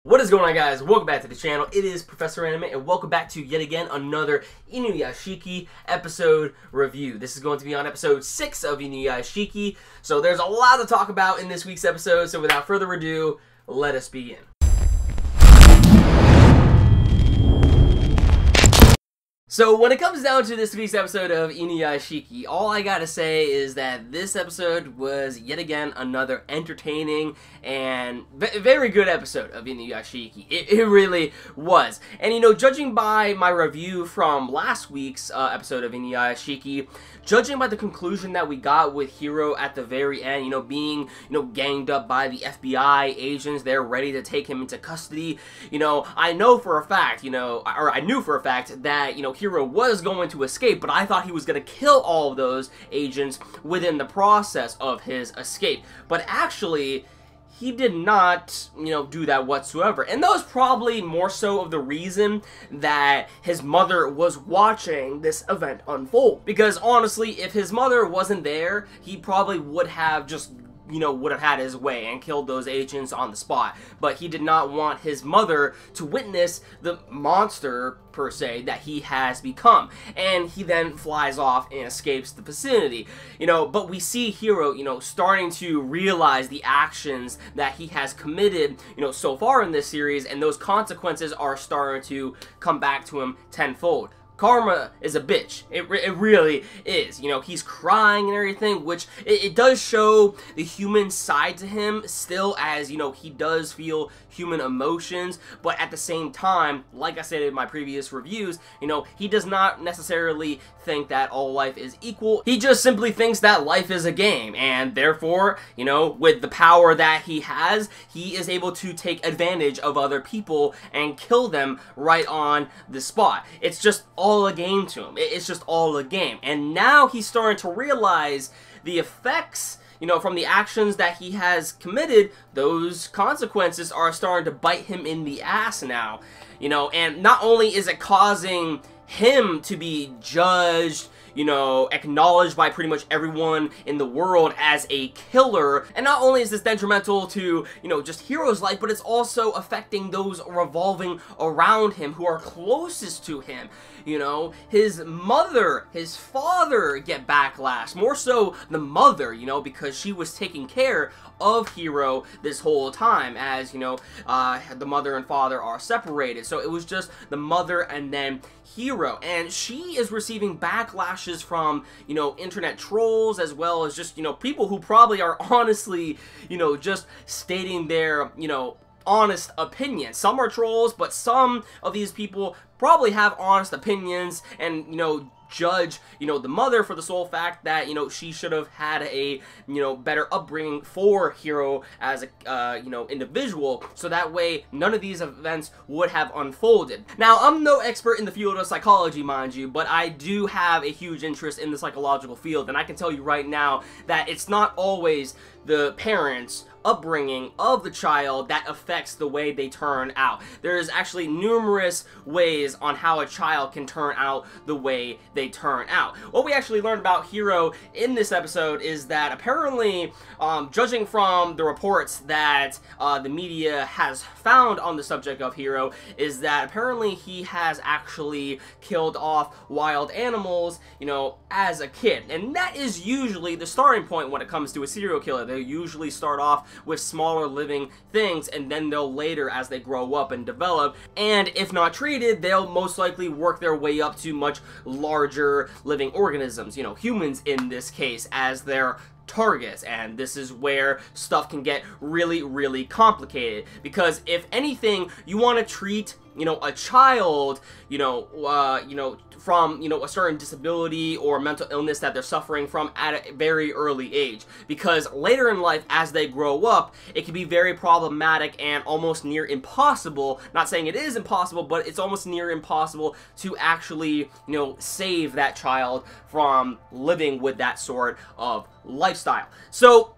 What is going on, guys? Welcome back to the channel. It is Professor Anime, and welcome back to yet again another Inuyashiki episode review. This is going to be on episode 6 of Inuyashiki, so there's a lot to talk about in this week's episode, so without further ado, let us begin. So when it comes down to this week's episode of Inuyashiki, all I gotta say is that this episode was yet again another entertaining and very good episode of Inuyashiki. It really was. And you know, judging by my review from last week's episode of Inuyashiki, judging by the conclusion that we got with Hiro at the very end, you know, being, ganged up by the FBI agents, they're ready to take him into custody, I know for a fact, or I knew for a fact that, Hiro was going to escape, but I thought he was going to kill all of those agents within the process of his escape. But actually, he did not, do that whatsoever. And that was probably more so of the reason that his mother was watching this event unfold. Because honestly, if his mother wasn't there, he probably would have just would have had his way and killed those agents on the spot. But he did not want his mother to witness the monster, per se, that he has become. And he then flies off and escapes the vicinity. But we see Hiro, starting to realize the actions that he has committed, so far in this series, and those consequences are starting to come back to him tenfold. Karma is a bitch. It really is. He's crying and everything, which it does show the human side to him still, as, he does feel human emotions, but at the same time, like I said in my previous reviews, he does not necessarily think that all life is equal. He just simply thinks that life is a game, and therefore, with the power that he has, he is able to take advantage of other people and kill them right on the spot. It's just all a game to him. It's just all a game. And now he's starting to realize the effects, from the actions that he has committed. Those consequences are starting to bite him in the ass now. And not only is it causing him to be judged, acknowledged by pretty much everyone in the world as a killer, and not only is this detrimental to, just Hiro's life, but it's also affecting those revolving around him who are closest to him. His mother, his father get backlash, more so the mother, because she was taking care of Hiro this whole time, as, the mother and father are separated. So it was just the mother and then Hiro, and she is receiving backlashes from, internet trolls, as well as just, people who probably are honestly, just stating their, honest opinion. Some are trolls, but some of these people probably have honest opinions and, judge, the mother for the sole fact that, she should have had a, better upbringing for Hiro as a, individual, so that way none of these events would have unfolded. Now, I'm no expert in the field of psychology, mind you, but I do have a huge interest in the psychological field, and I can tell you right now that it's not always the parents' upbringing of the child that affects the way they turn out. There's actually numerous ways on how a child can turn out the way they turn out. What we actually learned about Hiro in this episode is that apparently, judging from the reports that the media has found on the subject of Hiro, is that apparently he has actually killed off wild animals, as a kid. And that is usually the starting point when it comes to a serial killer. They usually start off with smaller living things, and then they'll later, as they grow up and develop, and if not treated, they'll most likely work their way up to much larger living organisms, humans in this case, as their targets. And this is where stuff can get really, really complicated, because if anything, you want to treat, a child, from, a certain disability or mental illness that they're suffering from at a very early age. Because later in life, as they grow up, it can be very problematic and almost near impossible, not saying it is impossible, but it's almost near impossible to actually, save that child from living with that sort of lifestyle. So,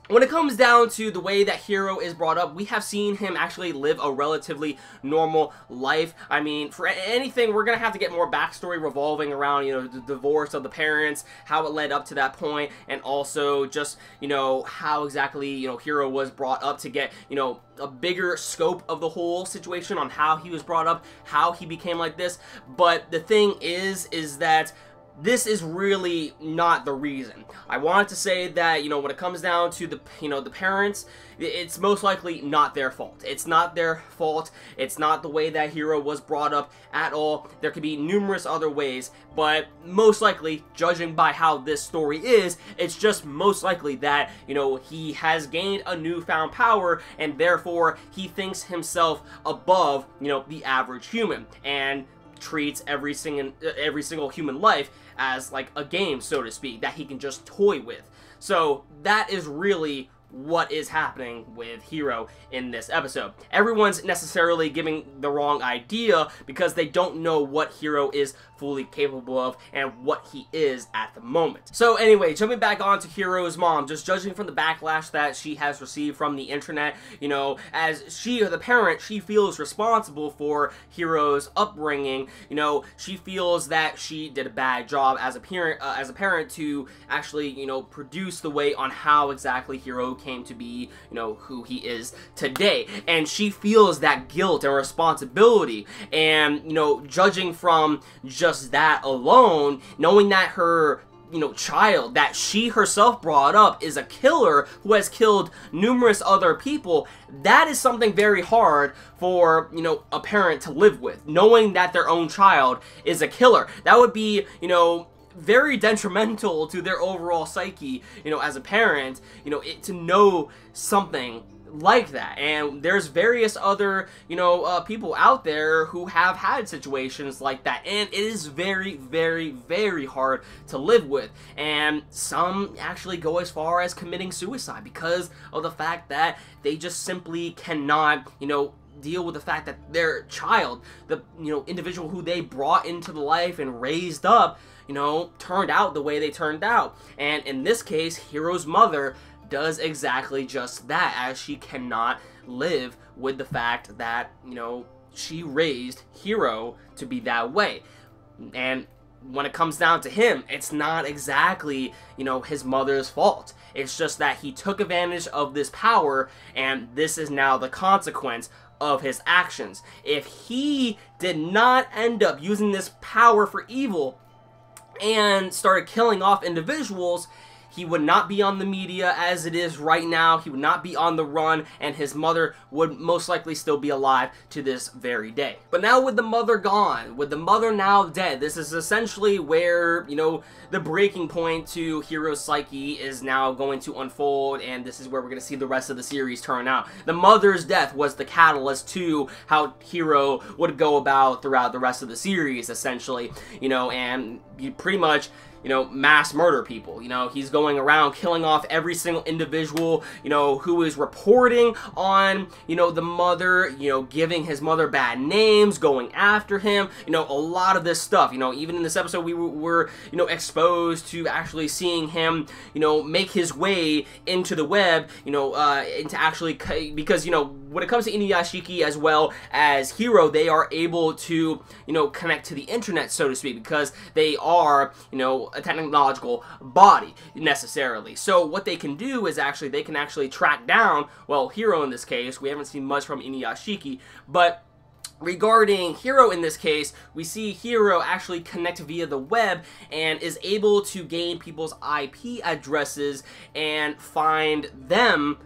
when it comes down to the way that Hiro is brought up, we have seen him actually live a relatively normal life. I mean, for anything, we're going to have to get more backstory revolving around, you know, the divorce of the parents, how it led up to that point, and also just, you know, how exactly, you know, Hiro was brought up to get, you know, a bigger scope of the whole situation on how he was brought up, how he became like this. But the thing is that this is really not the reason. I wanted to say that, you know, when it comes down to the, you know, the parents, it's most likely not their fault. It's not their fault. It's not the way that Hiro was brought up at all. There could be numerous other ways, but most likely, judging by how this story is, it's just most likely that, you know, he has gained a newfound power, and therefore he thinks himself above, you know, the average human, and treats every single human life as like a game, so to speak, that he can just toy with. So that is really what is happening with Hiro in this episode. Everyone's necessarily giving the wrong idea because they don't know what Hiro is fully capable of and what he is at the moment. So anyway, jumping back on to Hiro's mom, just judging from the backlash that she has received from the internet, you know, as she, or the parent, she feels responsible for Hiro's upbringing. You know, she feels that she did a bad job as a parent to actually, you know, produce the way on how exactly Hiro came to be, you know, who he is today. And she feels that guilt and responsibility, and, you know, judging from just that alone, knowing that her, you know, child that she herself brought up is a killer who has killed numerous other people, that is something very hard for, you know, a parent to live with. Knowing that their own child is a killer, that would be, you know, very detrimental to their overall psyche, you know, as a parent, you know, to know something like that. And there's various other, you know, people out there who have had situations like that, and it is very, very, very hard to live with. And some actually go as far as committing suicide because of the fact that they just simply cannot, you know, deal with the fact that their child, the, you know, individual who they brought into the life and raised up, you know, turned out the way they turned out. And in this case, Hiro's mother does exactly just that, as she cannot live with the fact that, you know, she raised Hiro to be that way. And when it comes down to him, it's not exactly, you know, his mother's fault. It's just that he took advantage of this power, and this is now the consequence of his actions. If he did not end up using this power for evil and started killing off individuals, he would not be on the media as it is right now. He would not be on the run, and his mother would most likely still be alive to this very day. But now with the mother gone, with the mother now dead, this is essentially where, you know, the breaking point to Hiro's psyche is now going to unfold, and this is where we're going to see the rest of the series turn out. The mother's death was the catalyst to how Hiro would go about throughout the rest of the series, essentially, you know, and you pretty much, you know, mass murder people. You know, he's going around killing off every single individual, you know, who is reporting on, you know, the mother, you know, giving his mother bad names, going after him, you know, a lot of this stuff. You know, even in this episode, we were, you know, exposed to actually seeing him, you know, make his way into the web, you know, into actually, because, you know, when it comes to Inuyashiki as well as Hiro, they are able to, you know, connect to the internet, so to speak, because they are, you know, a technological body necessarily. So what they can do is actually, they can actually track down, well, Hiro in this case, we haven't seen much from Inuyashiki, but regarding Hiro in this case, we see Hiro actually connect via the web and is able to gain people's IP addresses and find them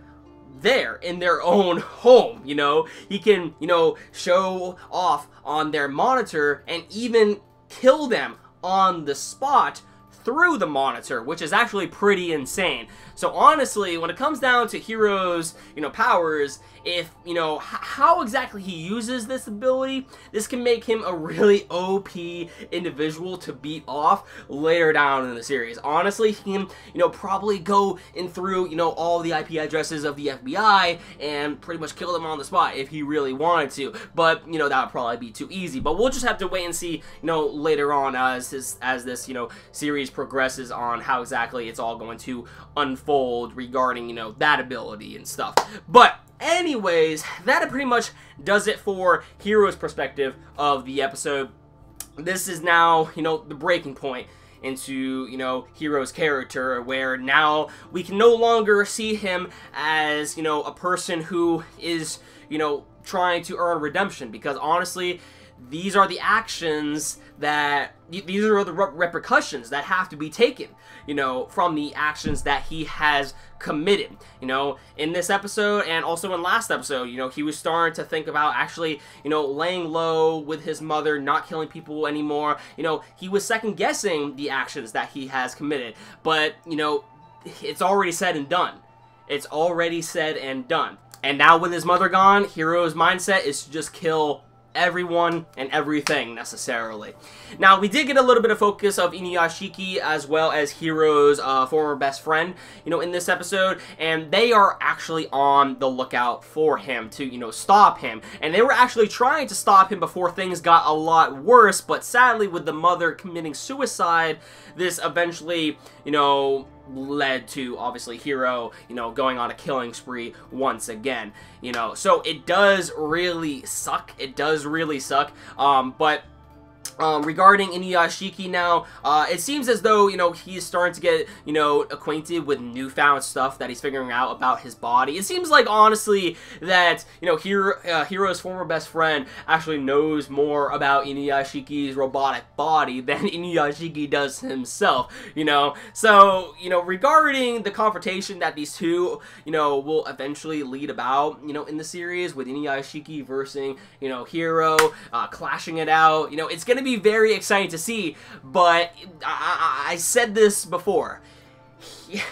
there in their own home. You know, he can, you know, show off on their monitor and even kill them on the spot through the monitor, which is actually pretty insane. So honestly, when it comes down to Hiro's, you know, powers, if, you know, how exactly he uses this ability, this can make him a really OP individual to beat off later down in the series. Honestly, he can, you know, probably go in through, you know, all the IP addresses of the FBI and pretty much kill them on the spot if he really wanted to. But, you know, that would probably be too easy. But we'll just have to wait and see, you know, later on as this, you know, series progresses on how exactly it's all going to unfold regarding, you know, that ability and stuff. But anyways, that pretty much does it for Hiro's perspective of the episode. This is now, you know, the breaking point into, you know, Hiro's character, where now we can no longer see him as, you know, a person who is, you know, trying to earn redemption, because honestly, these are the actions that, these are the repercussions that have to be taken, you know, from the actions that he has committed. You know, in this episode and also in last episode, you know, he was starting to think about actually, you know, laying low with his mother, not killing people anymore. You know, he was second guessing the actions that he has committed, but, you know, it's already said and done. It's already said and done. And now with his mother gone, Hiro's mindset is to just kill everyone and everything necessarily. Now, we did get a little bit of focus of Inuyashiki as well as Hiro's former best friend, you know, in this episode, and they are actually on the lookout for him to, you know, stop him. And they were actually trying to stop him before things got a lot worse, but sadly, with the mother committing suicide, this eventually, you know, led to, obviously, Hiro, you know, going on a killing spree once again, you know. So it does really suck. It does really suck. But regarding Inuyashiki now, it seems as though, you know, he's starting to get, you know, acquainted with newfound stuff that he's figuring out about his body. It seems like, honestly, that, you know, Hiro's former best friend actually knows more about Inuyashiki's robotic body than Inuyashiki does himself, you know. So, you know, regarding the confrontation that these two, you know, will eventually lead about, you know, in the series, with Inuyashiki versus, you know, Hiro, clashing it out, you know, it's gonna be very exciting to see. But I said this before,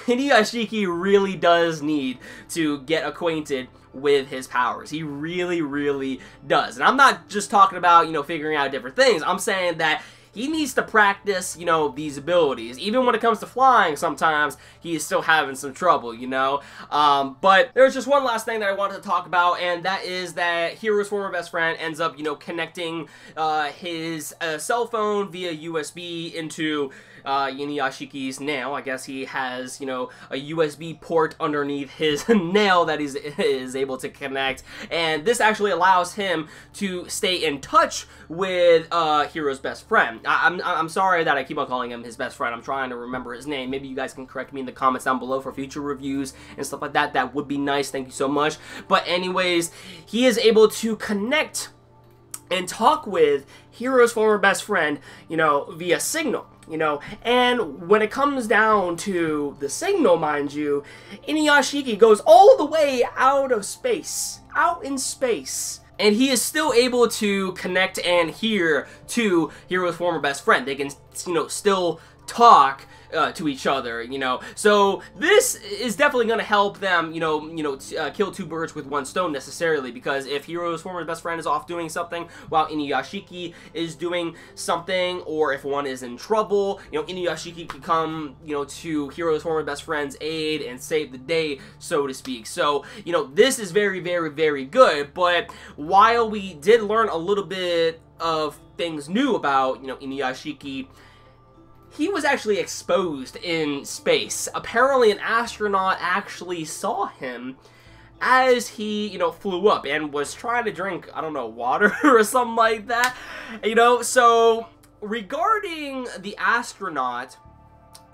Inuyashiki really does need to get acquainted with his powers. He really, really does. And I'm not just talking about, you know, figuring out different things. I'm saying that he needs to practice, you know, these abilities. Even when it comes to flying, sometimes he's still having some trouble, you know. But there's just one last thing that I wanted to talk about, and that is that Hiro's former best friend ends up, you know, connecting his cell phone via USB into Inuyashiki's nail. I guess he has, you know, a USB port underneath his nail that is able to connect, and this actually allows him to stay in touch with Hiro's best friend. I'm sorry that I keep on calling him his best friend. I'm trying to remember his name. Maybe you guys can correct me in the comments down below for future reviews and stuff like that. That would be nice. Thank you so much. But anyways, he is able to connect and talk with Hiro's former best friend, you know, via signal. You know, and when it comes down to the signal, mind you, Inuyashiki goes all the way out of space, out in space, and he is still able to connect and hear to Hiro's former best friend. They can, you know, still talk to each other, you know. So this is definitely going to help them, kill two birds with one stone necessarily, because if Hiro's former best friend is off doing something while Inuyashiki is doing something, or if one is in trouble, you know, Inuyashiki can come, you know, to Hiro's former best friend's aid and save the day, so to speak. So, you know, this is very, very, very good. But while we did learn a little bit of things new about, you know, Inuyashiki, he was actually exposed in space. Apparently an astronaut actually saw him as he, you know, flew up and was trying to drink, I don't know, water or something like that, you know. So regarding the astronaut,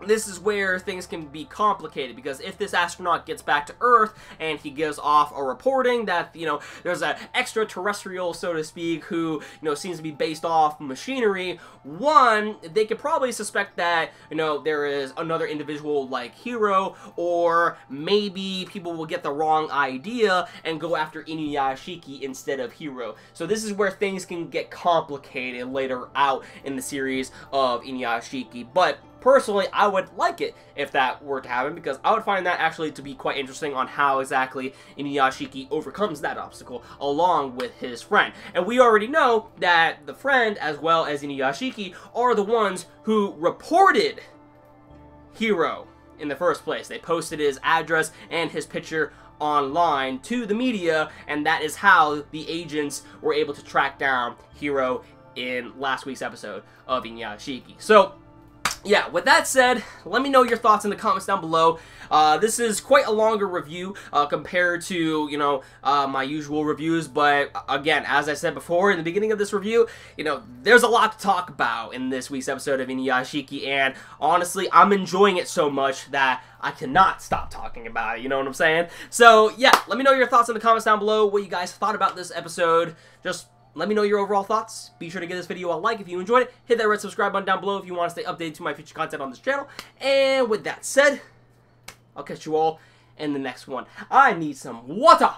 this is where things can be complicated, because if this astronaut gets back to Earth and he gives off a reporting that, you know, there's an extraterrestrial, so to speak, who, you know, seems to be based off machinery, one, they could probably suspect that, you know, there is another individual like Hiro, or maybe people will get the wrong idea and go after Inuyashiki instead of Hiro. So this is where things can get complicated later out in the series of Inuyashiki. But personally, I would like it if that were to happen, because I would find that actually to be quite interesting on how exactly Inuyashiki overcomes that obstacle along with his friend. And we already know that the friend, as well as Inuyashiki, are the ones who reported Hiro in the first place. They posted his address and his picture online to the media, and that is how the agents were able to track down Hiro in last week's episode of Inuyashiki. So, yeah, with that said, let me know your thoughts in the comments down below. This is quite a longer review compared to, you know, my usual reviews, but again, as I said before in the beginning of this review, you know, there's a lot to talk about in this week's episode of Inuyashiki, and honestly, I'm enjoying it so much that I cannot stop talking about it, you know what I'm saying? So, yeah, let me know your thoughts in the comments down below, what you guys thought about this episode. Just let me know your overall thoughts. Be sure to give this video a like if you enjoyed it. Hit that red subscribe button down below if you want to stay updated to my future content on this channel. And with that said, I'll catch you all in the next one. I need some water.